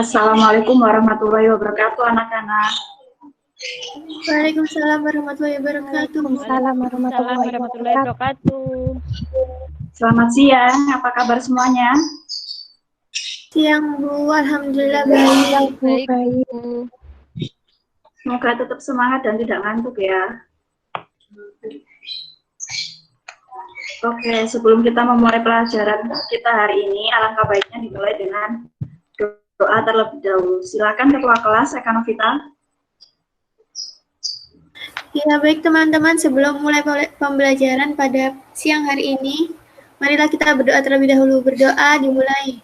Assalamualaikum warahmatullahi wabarakatuh, anak-anak. Waalaikumsalam warahmatullahi wabarakatuh. Waalaikumsalam warahmatullahi wabarakatuh. Selamat siang, apa kabar semuanya? Siang Bu, alhamdulillah baik. Baik, Semoga tetap semangat dan tidak ngantuk ya. Oke, sebelum kita memulai pelajaran kita hari ini, alangkah baiknya dimulai dengan doa terlebih dahulu. Silakan Ketua Kelas, Eka Novita. Ya baik teman-teman, sebelum mulai pembelajaran pada siang hari ini, marilah kita berdoa terlebih dahulu. Berdoa dimulai.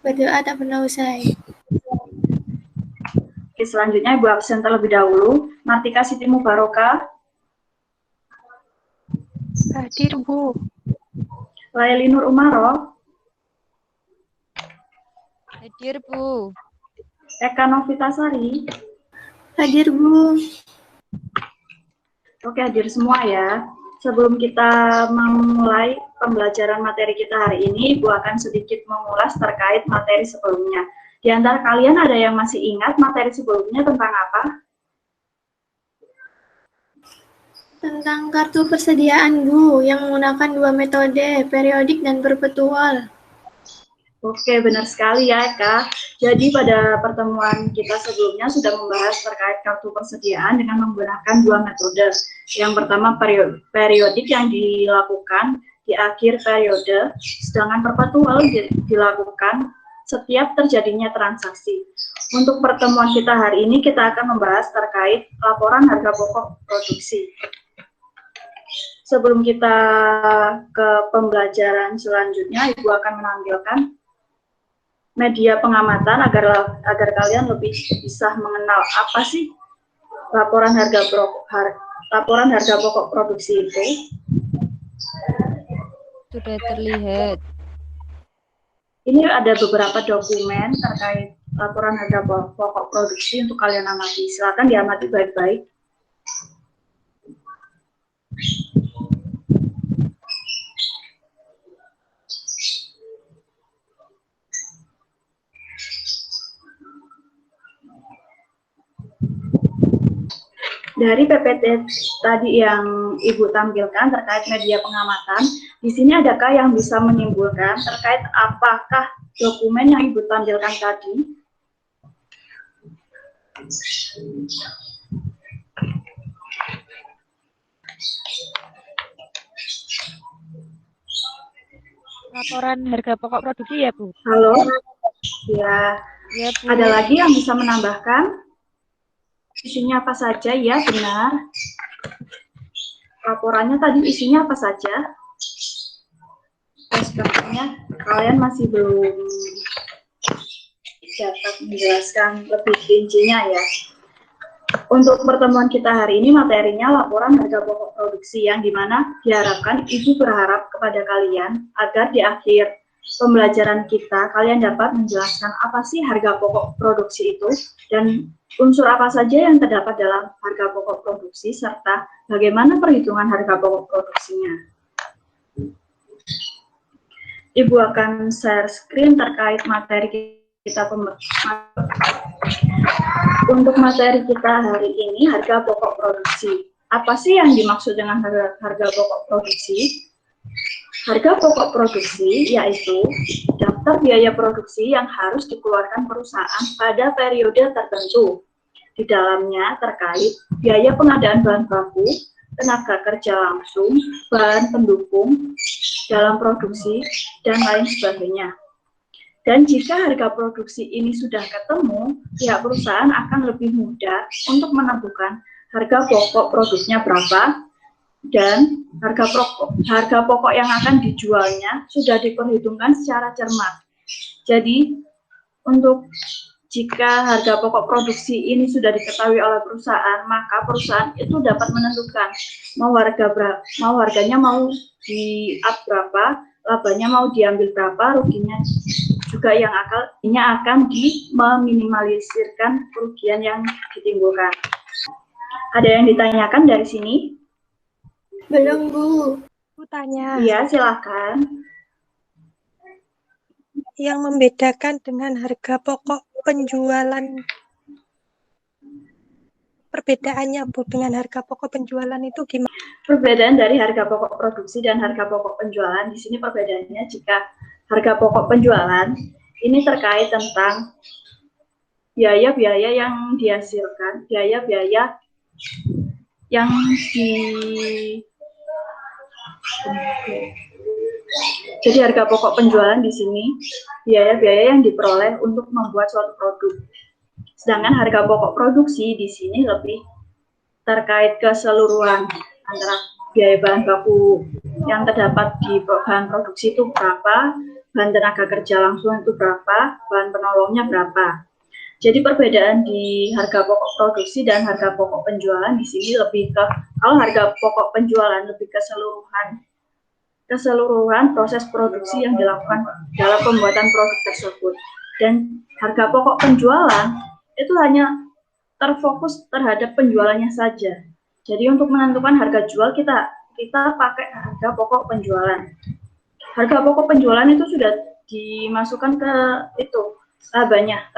Berdoa tak pernah usai. Oke, selanjutnya Ibu absen terlebih dahulu. Martika Siti Mubaroka. hadir Bu. Laili Nur Umaro. Hadir Bu. Eka Novita Sari. Hadir Bu. Oke, hadir semua ya. Sebelum kita memulai pembelajaran materi kita hari ini, Ibu akan sedikit mengulas terkait materi sebelumnya. Di antara kalian ada yang masih ingat materi sebelumnya tentang apa? Tentang kartu persediaan Bu, yang menggunakan dua metode, periodik dan perpetual. Oke, benar sekali ya, Eka. Jadi pada pertemuan kita sebelumnya sudah membahas terkait kartu persediaan dengan menggunakan dua metode. Yang pertama periodik yang dilakukan di akhir periode, sedangkan perpetual dilakukan setiap terjadinya transaksi. Untuk pertemuan kita hari ini kita akan membahas terkait laporan harga pokok produksi. Sebelum kita ke pembelajaran selanjutnya, Ibu akan menampilkan media pengamatan agar kalian lebih bisa mengenal apa sih laporan harga pokok produksi itu. Sudah terlihat. Ini ada beberapa dokumen terkait laporan harga pokok produksi untuk kalian amati. Silakan diamati baik-baik. Dari PPT tadi yang Ibu tampilkan terkait media pengamatan, di sini adakah yang bisa menyimpulkan terkait apakah dokumen yang Ibu tampilkan tadi? Laporan harga pokok produksi ya Bu? Halo? Ya, Ya Bu. ada lagi yang bisa menambahkan? Isinya apa saja? Ya, benar. Laporannya tadi isinya apa saja? Sepertinya kalian masih belum dapat menjelaskan lebih rincinya ya. Untuk pertemuan kita hari ini materinya laporan harga pokok produksi yang dimana diharapkan Ibu berharap kepada kalian agar di akhir pembelajaran kita kalian dapat menjelaskan apa sih harga pokok produksi itu dan unsur apa saja yang terdapat dalam harga pokok produksi serta bagaimana perhitungan harga pokok produksinya. Ibu akan share screen terkait materi kita untuk materi kita hari ini harga pokok produksi. Apa sih yang dimaksud dengan harga pokok produksi? Harga pokok produksi yaitu daftar biaya produksi yang harus dikeluarkan perusahaan pada periode tertentu. Di dalamnya terkait biaya pengadaan bahan baku, tenaga kerja langsung, bahan pendukung dalam produksi, dan lain sebagainya. Dan jika harga produksi ini sudah ketemu, pihak perusahaan akan lebih mudah untuk menentukan harga pokok produknya berapa, dan harga pokok yang akan dijualnya sudah diperhitungkan secara cermat. Jadi, untuk jika harga pokok produksi ini sudah diketahui oleh perusahaan, maka perusahaan itu dapat menentukan mau harganya mau di-up berapa, labanya mau diambil berapa, ruginya juga yang akan meminimalisirkan kerugian yang ditimbulkan. Ada yang ditanyakan dari sini? Belum Bu. Bu tanya. Iya, silakan. yang membedakan dengan harga pokok penjualan? Perbedaannya Bu dengan harga pokok penjualan itu gimana? Perbedaan dari harga pokok produksi dan harga pokok penjualan, di sini perbedaannya jika harga pokok penjualan ini terkait tentang biaya-biaya yang dihasilkan, biaya-biaya yang Jadi harga pokok penjualan di sini biaya-biaya yang diperoleh untuk membuat suatu produk. Sedangkan harga pokok produksi di sini lebih terkait keseluruhan antara biaya bahan baku yang terdapat di bahan produksi itu berapa, bahan tenaga kerja langsung itu berapa, bahan penolongnya berapa. Jadi perbedaan di harga pokok produksi dan harga pokok penjualan di sini lebih ke, kalau harga pokok penjualan lebih keseluruhan proses produksi yang dilakukan dalam pembuatan produk tersebut. Dan harga pokok penjualan itu hanya terfokus terhadap penjualannya saja. Jadi untuk menentukan harga jual kita pakai harga pokok penjualan. Harga pokok penjualan itu sudah dimasukkan ke itu labanya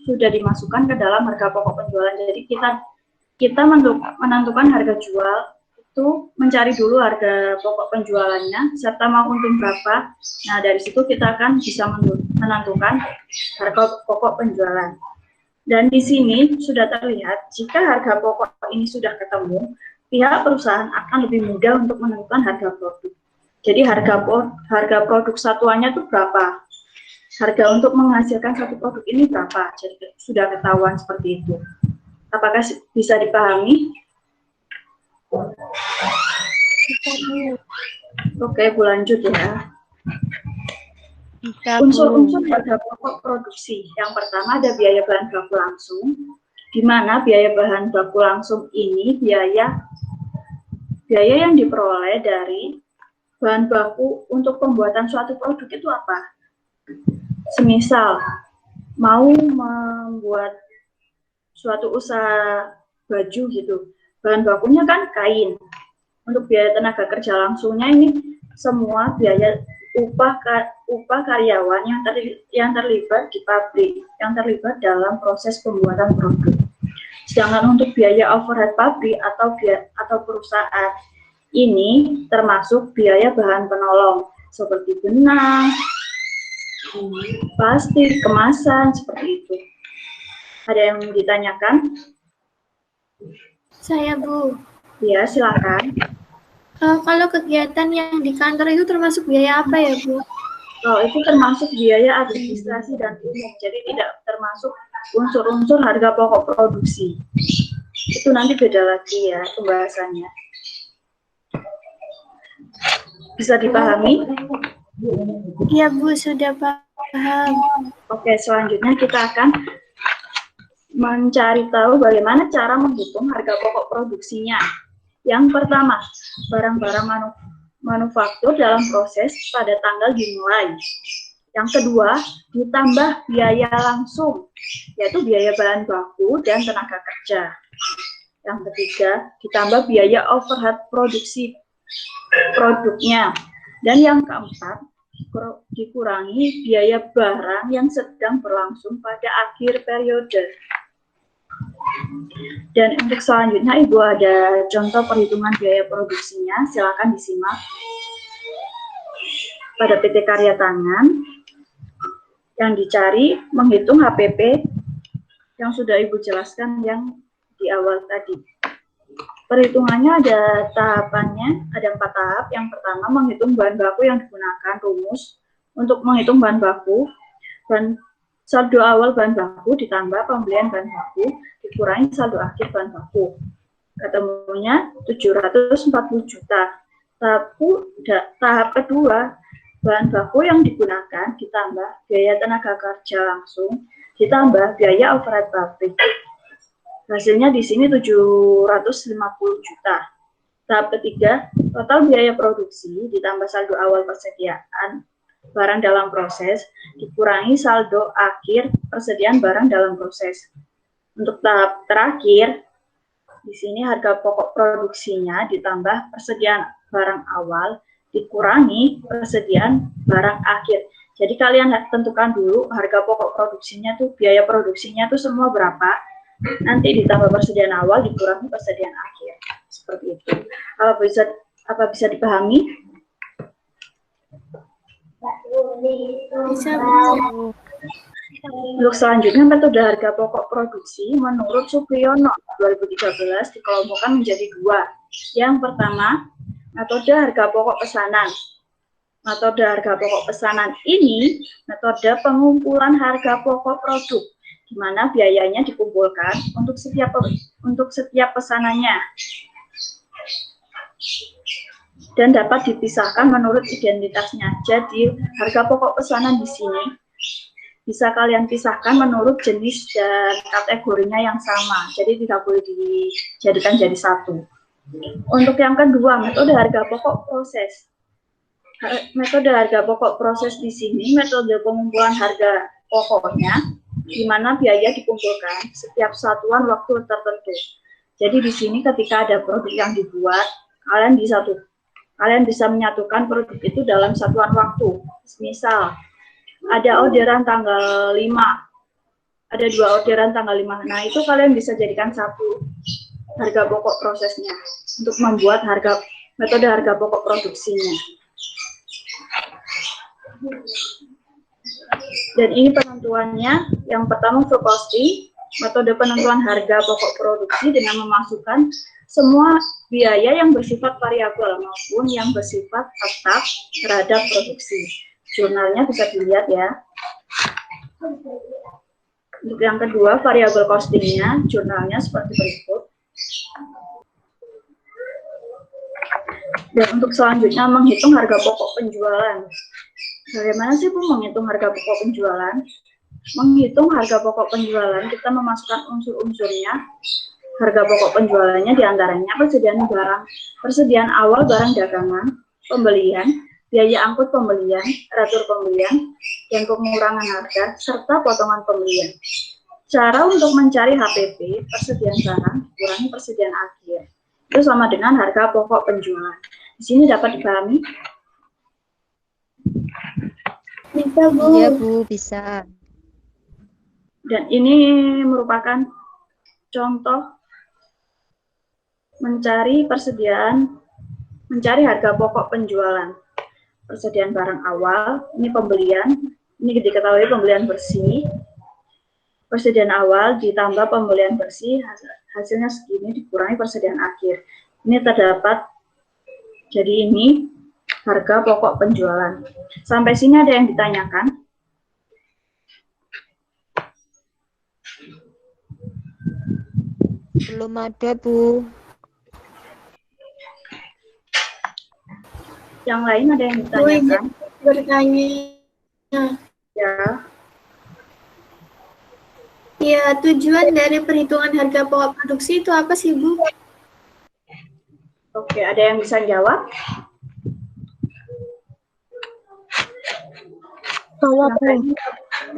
sudah dimasukkan ke dalam harga pokok penjualan. Jadi kita menentukan harga jual itu mencari dulu harga pokok penjualannya serta mau untung berapa. Nah dari situ kita akan bisa menentukan harga pokok penjualan. Dan di sini sudah terlihat jika harga pokok ini sudah ketemu, pihak perusahaan akan lebih mudah untuk menentukan harga produk. Jadi harga produk satuannya itu berapa? Harga untuk menghasilkan satu produk ini berapa? Jadi sudah ketahuan seperti itu. Apakah bisa dipahami? Oke, Bu lanjut ya. Unsur-unsur harga pokok produksi. Yang pertama ada biaya bahan baku langsung, di mana biaya bahan baku langsung ini biaya yang diperoleh dari bahan baku untuk pembuatan suatu produk itu apa? Semisal mau membuat suatu usaha baju gitu, bahan bakunya kan kain. Untuk biaya tenaga kerja langsungnya ini semua biaya upah karyawan yang terlibat di pabrik, yang terlibat dalam proses pembuatan produk. Sedangkan untuk biaya overhead pabrik atau perusahaan ini termasuk biaya bahan penolong seperti benang, plastik, kemasan seperti itu. Ada yang ditanyakan? Saya Bu. Ya, silakan. Kalau kegiatan yang di kantor itu termasuk biaya apa ya Bu? Kalau itu termasuk biaya administrasi dan umum, jadi tidak termasuk unsur-unsur harga pokok produksi. Itu nanti beda lagi ya pembahasannya. Bisa dipahami? Iya Bu, sudah paham. Oke, selanjutnya kita akan mencari tahu bagaimana cara menghitung harga pokok produksinya. Yang pertama, barang-barang manufaktur dalam proses pada tanggal dimulai. Yang kedua, ditambah biaya langsung, yaitu biaya bahan baku dan tenaga kerja. Yang ketiga, ditambah biaya overhead produksi produknya. Dan yang keempat, dikurangi biaya barang yang sedang berlangsung pada akhir periode. Dan untuk selanjutnya Ibu ada contoh perhitungan biaya produksinya, silakan disimak pada PT Karya Tangan. Yang dicari menghitung HPP yang sudah Ibu jelaskan yang di awal tadi. Perhitungannya ada tahapannya, ada 4 tahap. Yang pertama menghitung bahan baku yang digunakan, rumus untuk menghitung bahan baku, saldo awal bahan baku ditambah pembelian bahan baku dikurangi saldo akhir bahan baku. Ketemunya 740 juta. Tahap kedua, bahan baku yang digunakan ditambah biaya tenaga kerja langsung ditambah biaya overhead pabrik. Hasilnya di sini 750 juta. Tahap ketiga, total biaya produksi ditambah saldo awal persediaan barang dalam proses dikurangi saldo akhir persediaan barang dalam proses. Untuk tahap terakhir, di sini harga pokok produksinya ditambah persediaan barang awal dikurangi persediaan barang akhir. Jadi kalian tentukan dulu harga pokok produksinya tuh, biaya produksinya tuh semua berapa. Nanti ditambah persediaan awal dikurangi persediaan akhir. Seperti itu. Apa bisa dipahami? Bisa, Bu. Untuk selanjutnya, metode harga pokok produksi menurut Supriyono 2013 dikelompokkan menjadi dua. Yang pertama, metode harga pokok pesanan. Metode harga pokok pesanan ini metode pengumpulan harga pokok produk, di mana biayanya dikumpulkan untuk setiap pesanannya dan dapat dipisahkan menurut identitasnya. Jadi, harga pokok pesanan di sini bisa kalian pisahkan menurut jenis dan kategorinya yang sama. Jadi, tidak boleh dijadikan jadi satu. Untuk yang kedua, metode harga pokok proses. Metode harga pokok proses di sini metode pengumpulan harga pokoknya, di mana biaya dikumpulkan setiap satuan waktu tertentu. Jadi di sini ketika ada produk yang dibuat, kalian bisa menyatukan produk itu dalam satuan waktu. Misal ada orderan tanggal 5, ada 2 orderan tanggal 5. Nah, itu kalian bisa jadikan satu harga pokok prosesnya untuk membuat metode harga pokok produksinya. Dan ini penentuannya, yang pertama full costing, metode penentuan harga pokok produksi dengan memasukkan semua biaya yang bersifat variabel maupun yang bersifat tetap terhadap produksi. Jurnalnya bisa dilihat ya. Untuk yang kedua, variabel costingnya, jurnalnya seperti berikut. Dan untuk selanjutnya, menghitung harga pokok penjualan. Bagaimana sih Bu menghitung harga pokok penjualan? Menghitung harga pokok penjualan, kita memasukkan unsur-unsurnya. Harga pokok penjualannya diantaranya persediaan awal barang dagangan, pembelian, biaya angkut pembelian, ratur pembelian, dan pengurangan harga, serta potongan pembelian. Cara untuk mencari HPP, persediaan barang, kurangi persediaan akhir. Itu sama dengan harga pokok penjualan. Di sini dapat dipahami? Bisa, Bu. Iya, Bu, bisa. Dan ini merupakan contoh mencari harga pokok penjualan. Persediaan barang awal, ini pembelian, ini diketahui pembelian bersih. Persediaan awal ditambah pembelian bersih, hasilnya segini dikurangi persediaan akhir. Ini terdapat, jadi ini harga pokok penjualan. Sampai sini ada yang ditanyakan? Belum ada, Bu. Yang lain ada yang Bu, ditanyakan? izin bertanya. Ya. Ya, tujuan dari perhitungan harga pokok produksi itu apa sih, Bu? Oke, ada yang bisa jawab?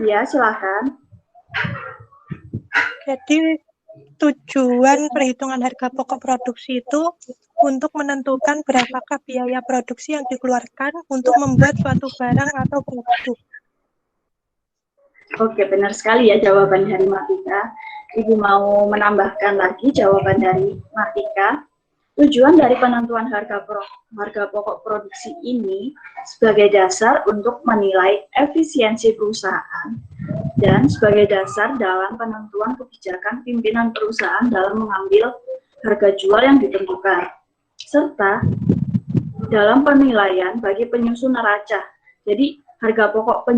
Iya, silakan. Jadi tujuan perhitungan harga pokok produksi itu untuk menentukan berapakah biaya produksi yang dikeluarkan untuk membuat suatu barang atau produk. Oke, benar sekali ya jawaban dari Martika. Ibu mau menambahkan lagi jawaban dari Martika. Tujuan dari penentuan harga pokok produksi ini sebagai dasar untuk menilai efisiensi perusahaan dan sebagai dasar dalam penentuan kebijakan pimpinan perusahaan dalam mengambil harga jual yang ditentukan, serta dalam penilaian bagi penyusun neraca. Jadi harga pokok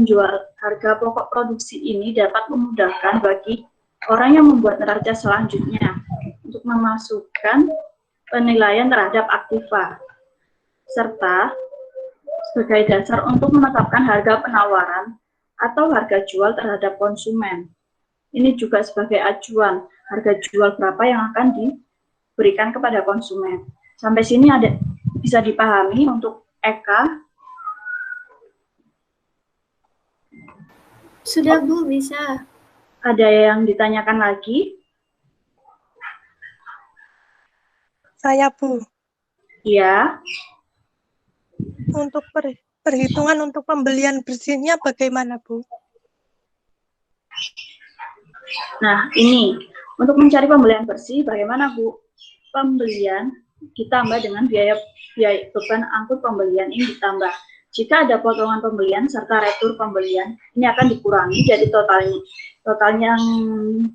produksi ini dapat memudahkan bagi orang yang membuat neraca selanjutnya untuk memasukkan penilaian terhadap aktiva, serta sebagai dasar untuk menetapkan harga penawaran atau harga jual terhadap konsumen. Ini juga sebagai acuan harga jual berapa yang akan diberikan kepada konsumen. Sampai sini bisa dipahami untuk Eka? Sudah, Bu, bisa. Ada yang ditanyakan lagi? Saya, Bu, Iya. untuk perhitungan untuk pembelian bersihnya bagaimana, Bu? Nah, ini untuk mencari pembelian bersih, bagaimana Bu? Pembelian ditambah dengan biaya beban angkut pembelian ini ditambah. Jika ada potongan pembelian serta retur pembelian, ini akan dikurangi jadi totalnya yang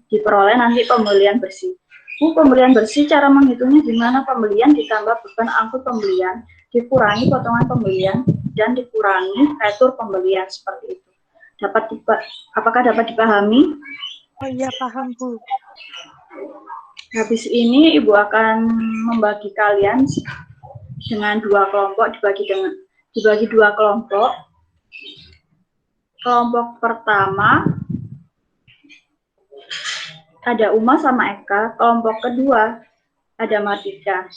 diperoleh nanti pembelian bersih. Bu, pembelian bersih cara menghitungnya gimana? Pembelian ditambah beban angkut pembelian, dikurangi potongan pembelian, dan dikurangi retur pembelian seperti itu. Apakah dapat dipahami? Oh iya, paham, Bu. Habis ini Ibu akan membagi kalian dengan dua kelompok, dibagi dua kelompok. Kelompok pertama ada Uma sama Eka, kelompok kedua ada Martika.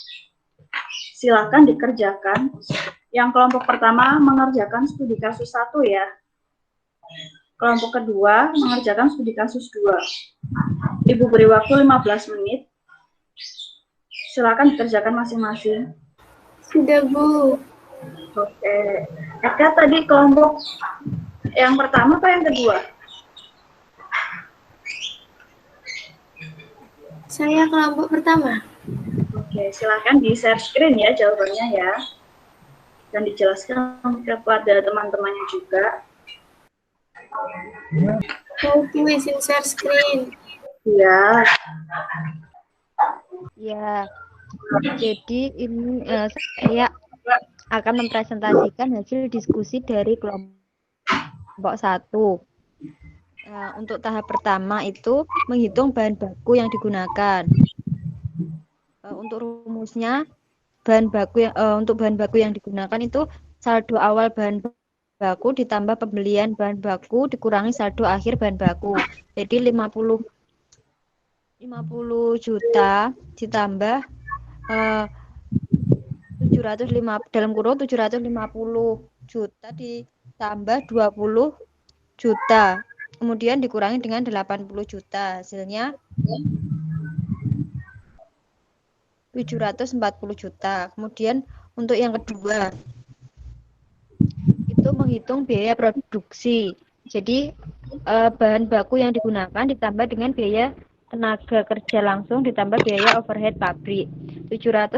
Silakan dikerjakan. Yang kelompok pertama mengerjakan studi kasus 1 ya. Kelompok kedua mengerjakan studi kasus 2. Ibu beri waktu 15 menit. Silakan dikerjakan masing-masing. Sudah, Bu. Oke. Eka tadi kelompok yang pertama atau yang kedua? Saya kelompok pertama. Oke, silakan di share screen ya jawabannya ya. Dan dijelaskan kepada teman-temannya juga. Oke, izin share screen. Ya. Ya, jadi ini saya akan mempresentasikan hasil diskusi dari kelompok 1. Untuk tahap pertama itu menghitung bahan baku yang digunakan. Untuk rumusnya untuk bahan baku yang digunakan itu saldo awal bahan baku ditambah pembelian bahan baku dikurangi saldo akhir bahan baku. Jadi 50 juta ditambah 750 juta ditambah 20 juta. Kemudian dikurangi dengan 80 juta. Hasilnya 740 juta. Kemudian untuk yang kedua itu menghitung biaya produksi. Jadi bahan baku yang digunakan ditambah dengan biaya tenaga kerja langsung ditambah biaya overhead pabrik. 740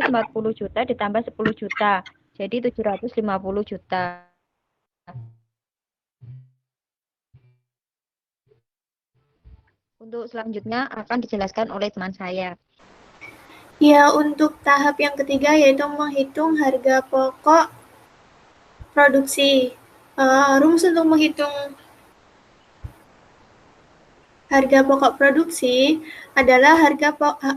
juta ditambah 10 juta. Jadi 750 juta. Untuk selanjutnya akan dijelaskan oleh teman saya. Ya, untuk tahap yang ketiga yaitu menghitung harga pokok produksi. Rumus untuk menghitung harga pokok produksi adalah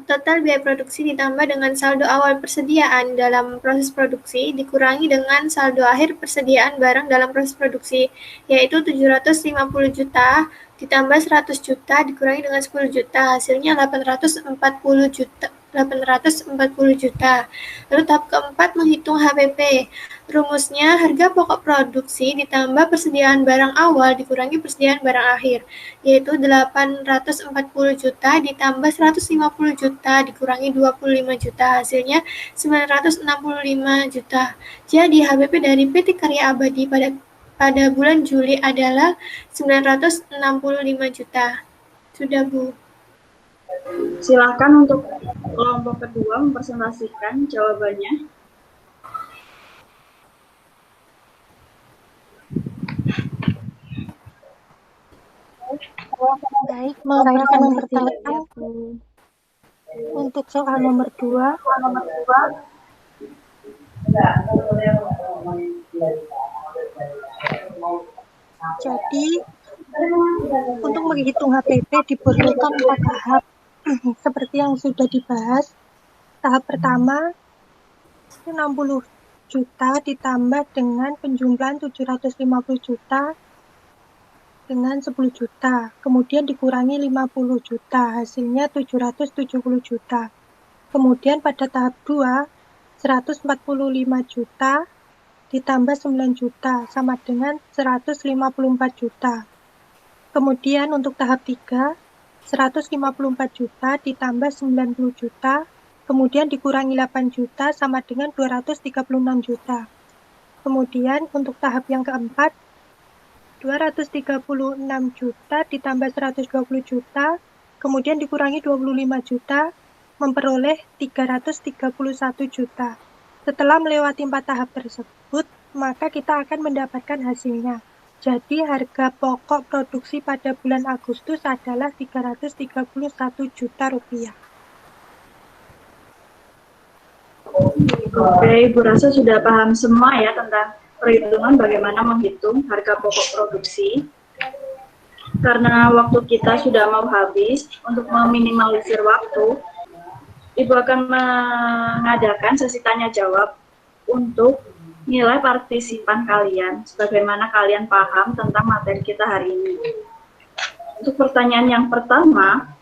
total biaya produksi ditambah dengan saldo awal persediaan dalam proses produksi dikurangi dengan saldo akhir persediaan barang dalam proses produksi, yaitu 750 juta ditambah 100 juta dikurangi dengan 10 juta, hasilnya 840 juta. Lalu tahap keempat menghitung HPP. Rumusnya harga pokok produksi ditambah persediaan barang awal dikurangi persediaan barang akhir, yaitu 840 juta ditambah 150 juta dikurangi 25 juta, hasilnya 965 juta. Jadi HPP dari PT Karya Abadi pada bulan Juli adalah 965 juta. Sudah, Bu. Silakan untuk kelompok kedua mempresentasikan jawabannya. Baik, saya akan memperkenalkan untuk soal nomor 2. Jadi, untuk menghitung HPP dibutuhkan 4 tahap. Seperti yang sudah dibahas, tahap pertama 60 juta ditambah dengan penjumlahan 750 juta dengan 10 juta, kemudian dikurangi 50 juta, hasilnya 770 juta. Kemudian pada tahap 2, 145 juta ditambah 9 juta, sama dengan 154 juta. Kemudian untuk tahap 3, 154 juta ditambah 90 juta, kemudian dikurangi 8 juta sama dengan 236 juta. Kemudian untuk tahap yang keempat, 236 juta ditambah 120 juta, kemudian dikurangi 25 juta, memperoleh 331 juta. Setelah melewati 4 tahap tersebut, maka kita akan mendapatkan hasilnya. Jadi harga pokok produksi pada bulan Agustus adalah 331 juta rupiah. Oke, Ibu rasa sudah paham semua ya tentang perhitungan bagaimana menghitung harga pokok produksi. Karena waktu kita sudah mau habis, untuk meminimalisir waktu, Ibu akan mengadakan sesi tanya jawab untuk nilai partisipan kalian, sebagaimana kalian paham tentang materi kita hari ini. Untuk pertanyaan yang pertama,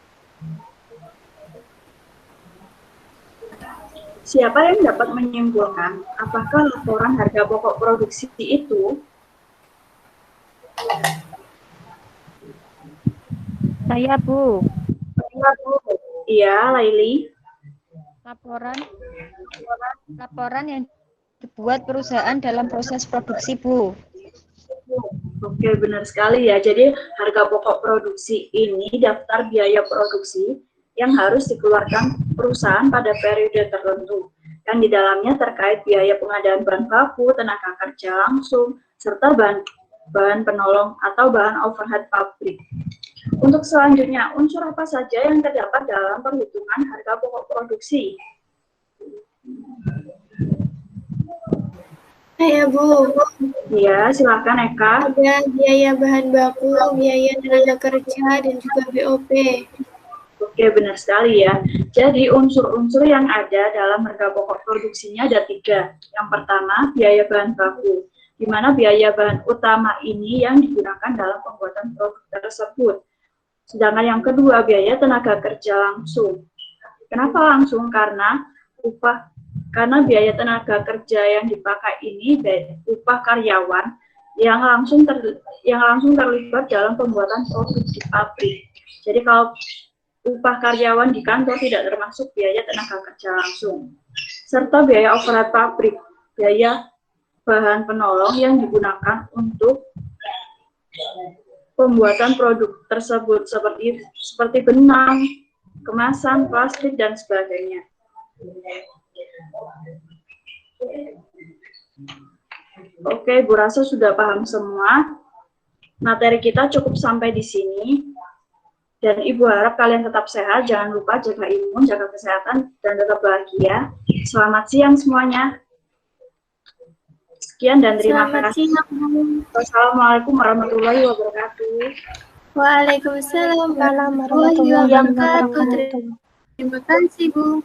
siapa yang dapat menyimpulkan apakah laporan harga pokok produksi itu? Saya, Bu. Iya, Laili. Laporan yang dibuat perusahaan dalam proses produksi, Bu. Oke, benar sekali ya. Jadi harga pokok produksi ini daftar biaya produksi yang harus dikeluarkan perusahaan pada periode tertentu. Yang di dalamnya terkait biaya pengadaan bahan baku, tenaga kerja langsung, serta bahan penolong atau bahan overhead pabrik. Untuk selanjutnya, unsur apa saja yang terdapat dalam perhitungan harga pokok produksi? Ya, Bu. Ya, silakan Eka. Ada biaya bahan baku, biaya tenaga kerja, dan juga BOP. Oke, benar sekali ya. Jadi unsur-unsur yang ada dalam harga pokok produksinya ada 3. Yang pertama, biaya bahan baku, di mana biaya bahan utama ini yang digunakan dalam pembuatan produk tersebut. Sedangkan yang kedua, biaya tenaga kerja langsung. Kenapa langsung? Karena biaya tenaga kerja yang dipakai ini upah karyawan yang langsung terlibat dalam pembuatan produk di pabrik. Jadi kalau upah karyawan di kantor tidak termasuk biaya tenaga kerja langsung. Serta biaya overhead pabrik, biaya bahan penolong yang digunakan untuk pembuatan produk tersebut seperti benang, kemasan, plastik, dan sebagainya. Oke, Bu rasa sudah paham semua. Materi kita cukup sampai di sini. Dan Ibu harap kalian tetap sehat, jangan lupa jaga imun, jaga kesehatan, dan tetap bahagia. Selamat siang semuanya. Sekian dan terima kasih. Wassalamualaikum warahmatullahi wabarakatuh. Waalaikumsalam warahmatullahi wabarakatuh. Terima kasih, Bu.